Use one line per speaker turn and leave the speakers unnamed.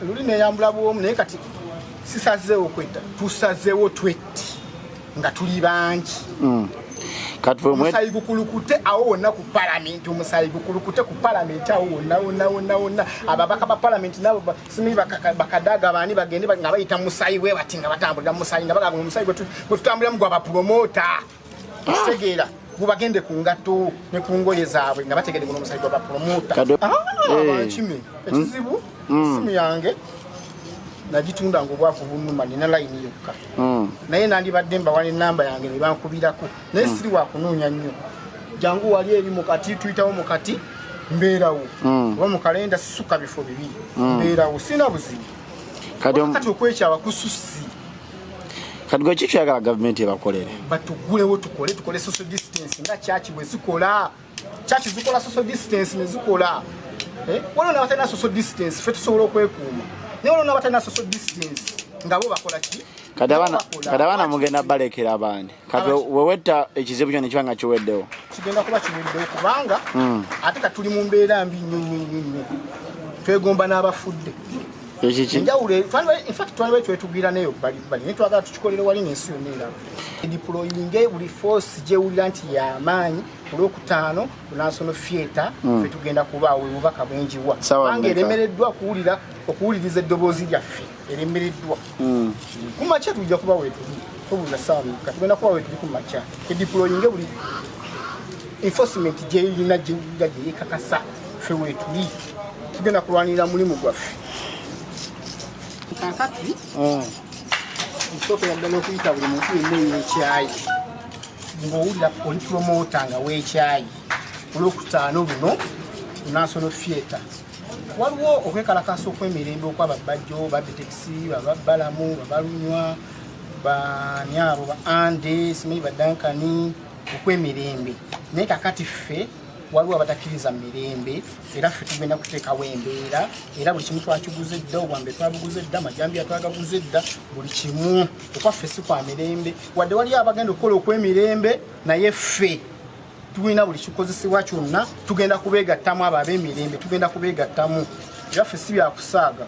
luli neyambula bwomu naye kati sisazeewo kwetta tusazeewo twetti nga tuli bangi omusayi gukulukute awo wonna ku palamenti omusayi gukulukute ku palamenti awo wonna ababaka ba palamenti nabo simanyi bakadaga baani bagende nga bayita musayi bwe bati nga batambulira musayi nga bagamba omusayi gwe tutambuliramu gwa bapromota kitegeera gubagende ku ngato ne ku ngoye zaabwe nga bategede guno omusayi gwa bapromota abankime ekizibu simu yange nagitunda ngobwavu bunuma nina line yokka naye nandibadde mbawala enamba yange ne bankubirako naye siri wakunoonya nnyo jangu wali eri mukati tuyitawo mukati mbeerawo oba mu kalenda sisuka bifo bibiri mbeerawo sina buzibu kati okwekyawa kususi
kati gwe kikyagala gavumenti ebakolere
batugulewo tukole social distance nga kyaki bwe zikola kyaki zikola social distance ne zikola waliwo n'abatalina social distance ffe tusobola okwekuuma naye waliwo n'abatalina social distance nga bo bakola ki
kati abaana mugenda balekera abaani kati wewetta ekizibu kyonna kiba nga kiweddewo
kigenda kuba kiweddewo kubanga ate katuli mu mbeera mbi nnyo twegomba n'abafudde enjawulo twaliwe twetugwira nayo bali naye twagala tukikolere wali n'ensi yonna eraba deployinge buli force gyewulira nti y'amaanyi olwokutaano ku national theatre ffe tugenda kubaawo obubaka bwenjiwa kubanga eremereddwa okuwuliriza eddoboozi lyaffe eremereddwa ku makya tujja kuba wetuli tobuuza saamuka tugenda kuba wetuli ku makya edeployinge buli enforcement gyeyirina gyewulira gyeyekakasa ffe wetuli tugenda kulwanirira mulimu gwaffe kakati nsooka ddala okuyita buli muntu yenna ekyayi ng'owulira oli promota nga w'ekyayi olwokutaano buno ku national theatre waliwo okwekalakasa okw'emirembe okw'ababajjo babetekisi bababbalamu babalunywa banyabo ba ande simanyi badankani okw'emirembe naye kakati ffe waliwo abatakkiriza mirembe era ffe tugenda kuteekawo embeera era buli kimu twakiguze dda obwambe twabuguze dda amajambiya twagaguze dda buli kimu okwaffe si kwa mirembe wadde waliyo abagenda okukola okw'emirembe naye ffe tulina buli kikozesebwa kyonna tugenda kubeegattamu abo ab'emirembe tugenda kubeegattamu era ffe si byakusaaga